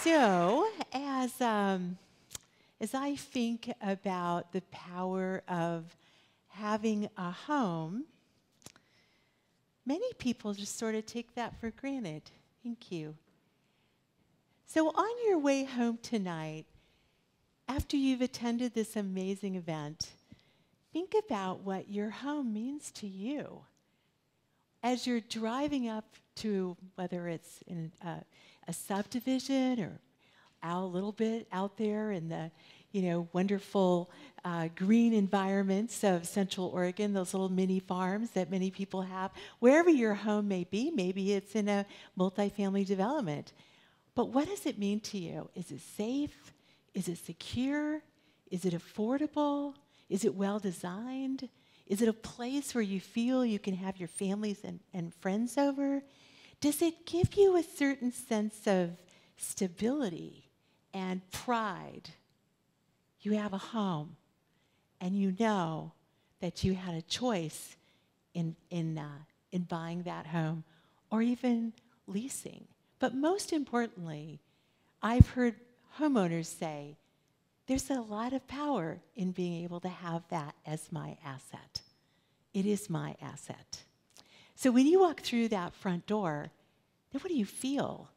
So, as I think about the power of having a home, many people just sort of take that for granted. Thank you. So on your way home tonight, after you've attended this amazing event, think about what your home means to you. As you're driving up to, whether it's in a subdivision or out a little bit out there in the wonderful green environments of Central Oregon, those little mini farms that many people have, wherever your home may be, maybe it's in a multifamily development. But what does it mean to you? Is it safe? Is it secure? Is it affordable? Is it well designed? Is it a place where you feel you can have your families and friends over? Does it give you a certain sense of stability and pride? You have a home, and you know that you had a choice in buying that home or even leasing. But most importantly, I've heard homeowners say, there's a lot of power in being able to have that as my asset. It is my asset. So when you walk through that front door, then what do you feel?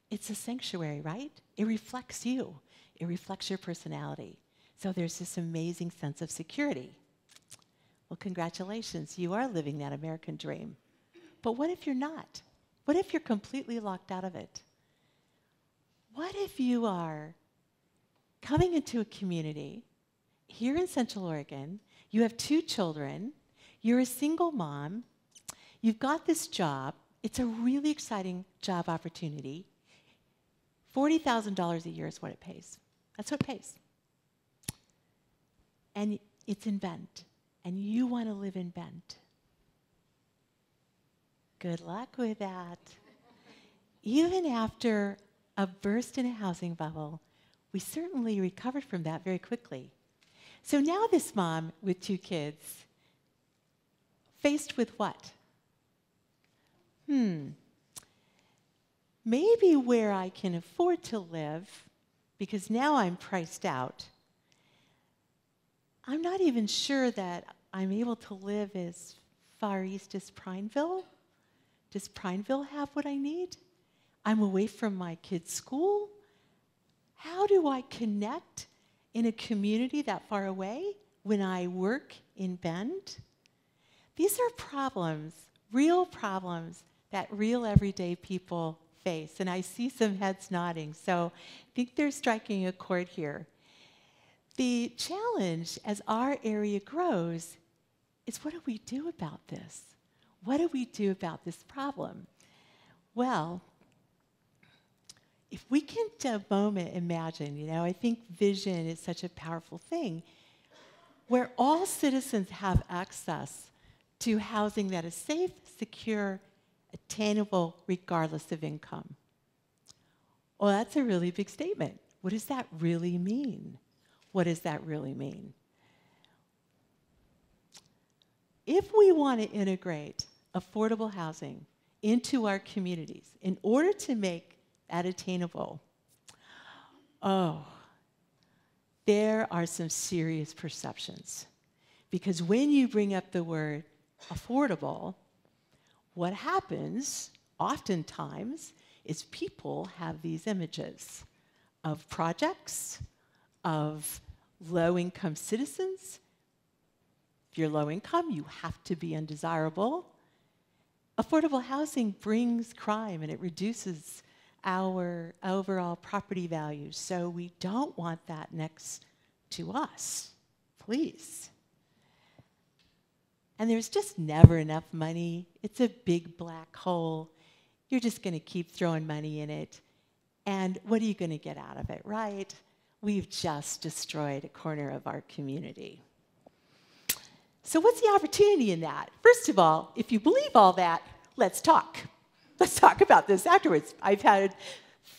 It's a sanctuary, right? It reflects you. It reflects your personality. So there's this amazing sense of security. Well, congratulations. You are living that American dream. But what if you're not? What if you're completely locked out of it? What if you are coming into a community here in Central Oregon, you have 2 children, you're a single mom, you've got this job, it's a really exciting job opportunity, $40,000 a year is what it pays. That's what it pays. And it's in Bend, and you want to live in Bend. Good luck with that. Even after a burst in a housing bubble, we certainly recovered from that very quickly. So now this mom with 2 kids, faced with what? Maybe where I can afford to live, because now I'm priced out, I'm not even sure that I'm able to live as far east as Prineville. Does Prineville have what I need? I'm away from my kids' school. How do I connect in a community that far away when I work in Bend? These are problems, real problems, that real everyday people face. And I see some heads nodding, so I think they're striking a chord here. The challenge as our area grows is, what do we do about this? What do we do about this problem? Well, if we can a moment imagine, I think vision is such a powerful thing, where all citizens have access to housing that is safe, secure, attainable, regardless of income. Well, that's a really big statement. What does that really mean? What does that really mean? If we want to integrate affordable housing into our communities in order to make that attainable, there are some serious perceptions. Because when you bring up the word affordable, what happens oftentimes is people have these images of projects, of low-income citizens. If you're low income, you have to be undesirable. Affordable housing brings crime, and it reduces our overall property values. So we don't want that next to us, please. And there's just never enough money. It's a big black hole. You're just going to keep throwing money in it. And what are you going to get out of it, right? We've just destroyed a corner of our community. So what's the opportunity in that? First of all, if you believe all that, let's talk. Let's talk about this afterwards. I've had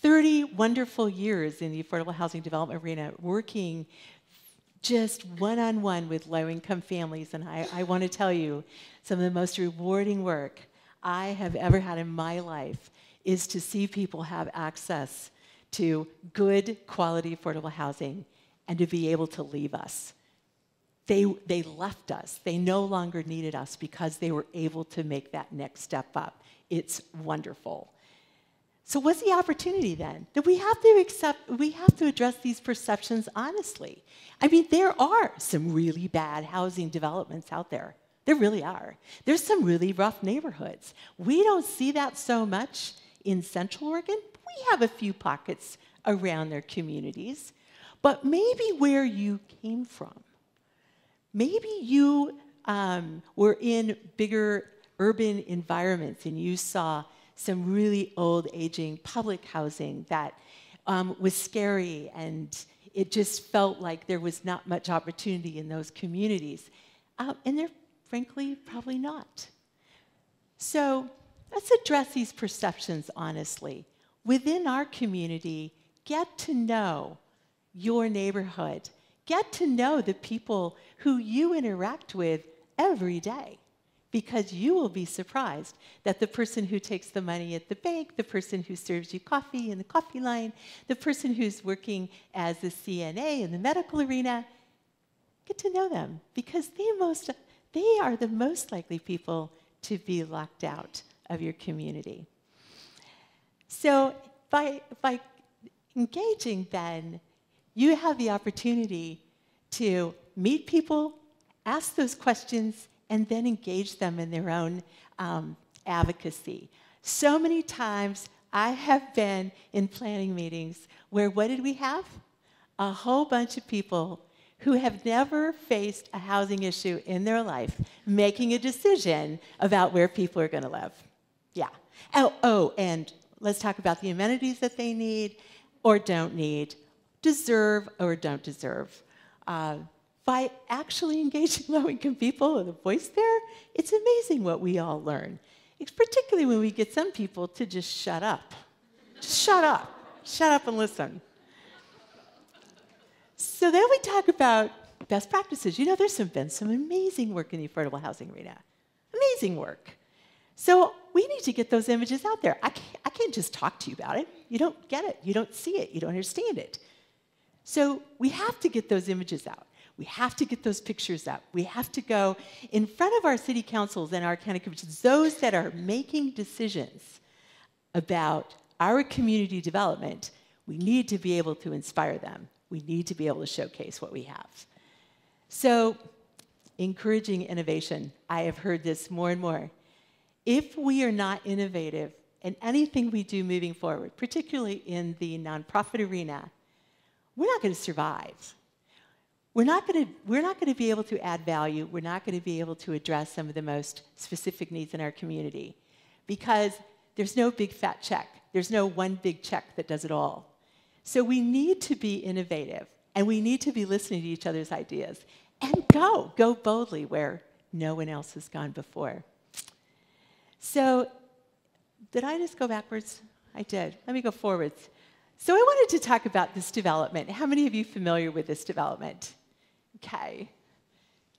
30 wonderful years in the affordable housing development arena working just one-on-one with low-income families, and I want to tell you, some of the most rewarding work I have ever had in my life is to see people have access to good quality affordable housing and to be able to leave us. They left us. They no longer needed us because they were able to make that next step up. It's wonderful. So what's the opportunity then? That we have to address these perceptions honestly. I mean, there are some really bad housing developments out there. There really are. There's some really rough neighborhoods. We don't see that so much in Central Oregon. We have a few pockets around their communities. But maybe where you came from, maybe you were in bigger urban environments and you saw some really old, aging public housing that was scary, and it just felt like there was not much opportunity in those communities. And there, frankly, probably not. So let's address these perceptions honestly. Within our community, get to know your neighborhood. Get to know the people who you interact with every day, because you will be surprised that the person who takes the money at the bank, the person who serves you coffee in the coffee line, the person who's working as a CNA in the medical arena, get to know them, because they are the most likely people to be locked out of your community. So by engaging then, you have the opportunity to meet people, ask those questions, and then engage them in their own advocacy. So many times I have been in planning meetings where what did we have? A whole bunch of people who have never faced a housing issue in their life making a decision about where people are going to live. Yeah. Oh, and let's talk about the amenities that they need or don't need, deserve or don't deserve. By actually engaging low-income people with a voice there, it's amazing what we all learn. It's particularly when we get some people to just shut up. Just shut up. Shut up and listen. So then we talk about best practices. You know, there's been some amazing work in the affordable housing arena. Amazing work. So we need to get those images out there. I can't just talk to you about it. You don't get it. You don't see it. You don't understand it. So we have to get those images out. We have to get those pictures up. We have to go in front of our city councils and our county commissions, those that are making decisions about our community development. We need to be able to inspire them. We need to be able to showcase what we have. So, encouraging innovation. I have heard this more and more. If we are not innovative in anything we do moving forward, particularly in the nonprofit arena, we're not going to survive. We're not going to be able to add value. We're not going to be able to address some of the most specific needs in our community, because there's no big fat check. There's no one big check that does it all. So we need to be innovative, and we need to be listening to each other's ideas, and go boldly where no one else has gone before. So did I just go backwards? I did. Let me go forwards. So I wanted to talk about this development. How many of you are familiar with this development? Okay.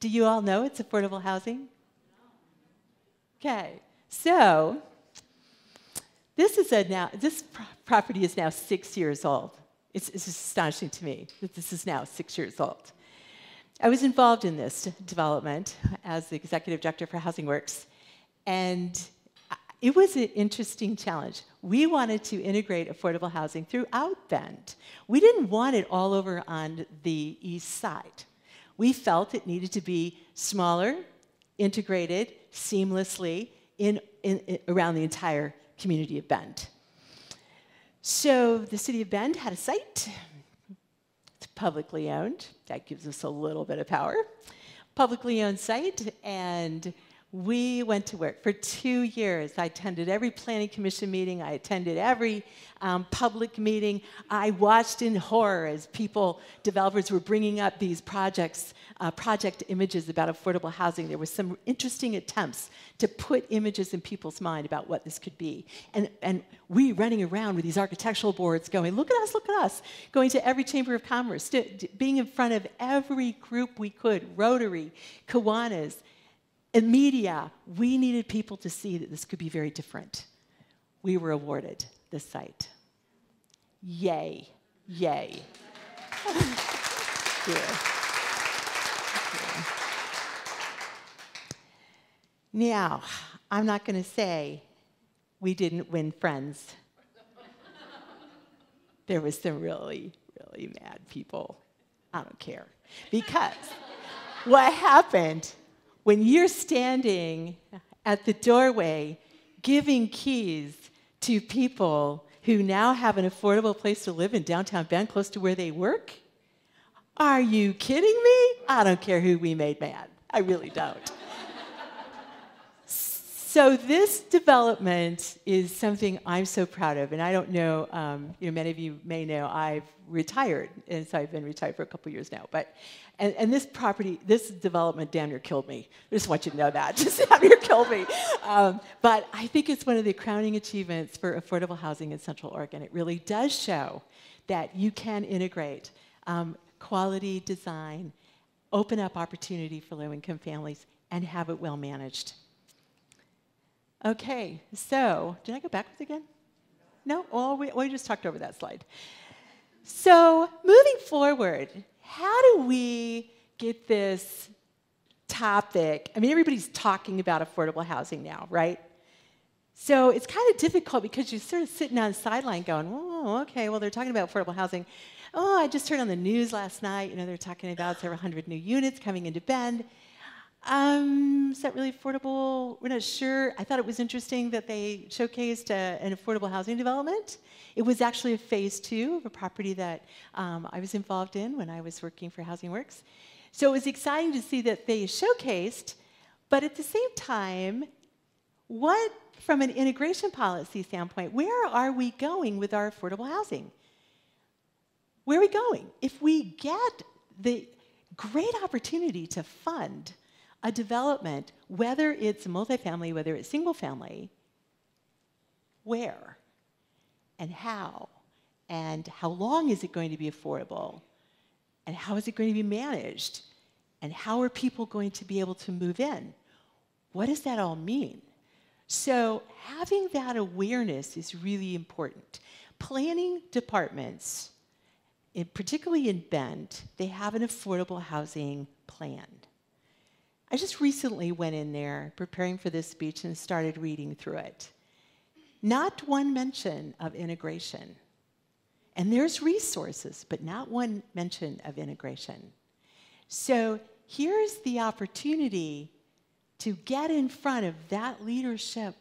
Do you all know it's affordable housing? Okay. So this property is now 6 years old. It's astonishing to me that this is now 6 years old. I was involved in this development as the executive director for Housing Works, and it was an interesting challenge. We wanted to integrate affordable housing throughout Bend. We didn't want it all over on the east side. We felt it needed to be smaller, integrated seamlessly around the entire community of Bend. So the city of Bend had a site. It's publicly owned. That gives us a little bit of power. Publicly owned site, and we went to work for 2 years. I attended every planning commission meeting. I attended every public meeting. I watched in horror as developers were bringing up these project images about affordable housing. There were some interesting attempts to put images in people's mind about what this could be. And we running around with these architectural boards going, look at us, going to every chamber of commerce, being in front of every group we could, Rotary, Kiwanis, in media. We needed people to see that this could be very different. We were awarded this site. Yay. Yay. Yeah. Now, I'm not going to say we didn't win friends. There was some really, really mad people. I don't care. Because what happened when you're standing at the doorway giving keys to people who now have an affordable place to live in downtown Bend close to where they work? Are you kidding me? I don't care who we made mad. I really don't. So this development is something I'm so proud of, and I don't know, many of you may know I've retired, and so I've been retired for a couple years now. But and this property, this development, damn near killed me. I just want you to know that, just damn near killed me. But I think it's one of the crowning achievements for affordable housing in Central Oregon. It really does show that you can integrate quality design, open up opportunity for low-income families, and have it well managed. Okay, so, did I go backwards again? No? Oh, we just talked over that slide. So, moving forward, how do we get this topic? I mean, everybody's talking about affordable housing now, right? So, it's kind of difficult because you're sort of sitting on the sideline going, oh, okay, well, they're talking about affordable housing. Oh, I just heard on the news last night, they're talking about several hundred new units coming into Bend. Is that really affordable? We're not sure. I thought it was interesting that they showcased an affordable housing development. It was actually a phase 2 of a property that I was involved in when I was working for Housing Works. So it was exciting to see that they showcased, but at the same time, what, from an integration policy standpoint, where are we going with our affordable housing? Where are we going? If we get the great opportunity to fund a development, whether it's multifamily, whether it's single family, where and how long is it going to be affordable, and how is it going to be managed, and how are people going to be able to move in? What does that all mean? So having that awareness is really important. Planning departments, particularly in Bend, they have an affordable housing plan. I just recently went in there preparing for this speech and started reading through it. Not one mention of integration. And there's resources, but not one mention of integration. So here's the opportunity to get in front of that leadership,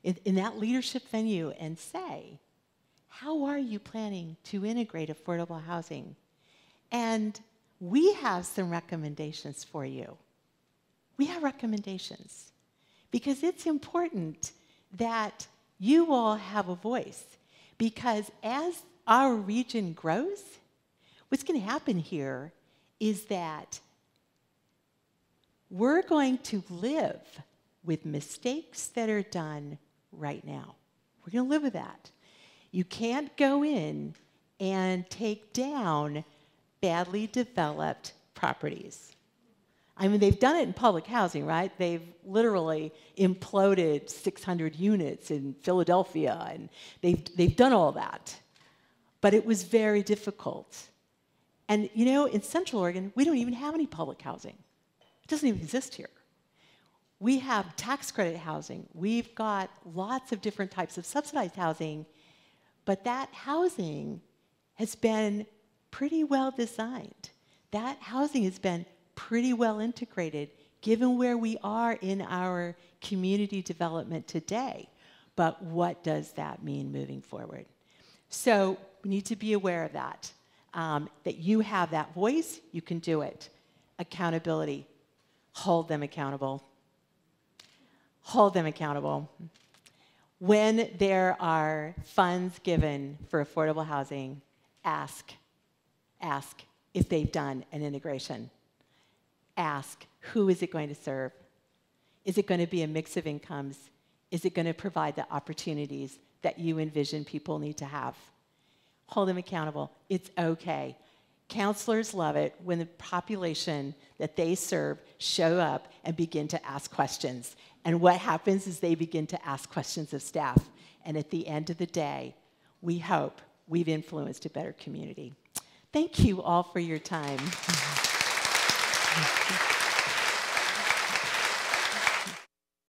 in that leadership venue, and say, how are you planning to integrate affordable housing? And we have some recommendations for you. We have recommendations because it's important that you all have a voice, because as our region grows, what's going to happen here is that we're going to live with mistakes that are done right now. We're going to live with that. You can't go in and take down badly developed properties. I mean, they've done it in public housing, right? They've literally imploded 600 units in Philadelphia, and they've done all that. But it was very difficult. And in Central Oregon, we don't even have any public housing. It doesn't even exist here. We have tax credit housing. We've got lots of different types of subsidized housing, but that housing has been pretty well designed. That housing has been pretty well integrated, given where we are in our community development today. But what does that mean moving forward? So we need to be aware of that, that you have that voice, you can do it. Accountability, hold them accountable. Hold them accountable. When there are funds given for affordable housing, ask if they've done an integration. Ask, who is it going to serve? Is it going to be a mix of incomes? Is it going to provide the opportunities that you envision people need to have? Hold them accountable. It's okay. Counselors love it when the population that they serve show up and begin to ask questions. And what happens is they begin to ask questions of staff. And at the end of the day, we hope we've influenced a better community. Thank you all for your time.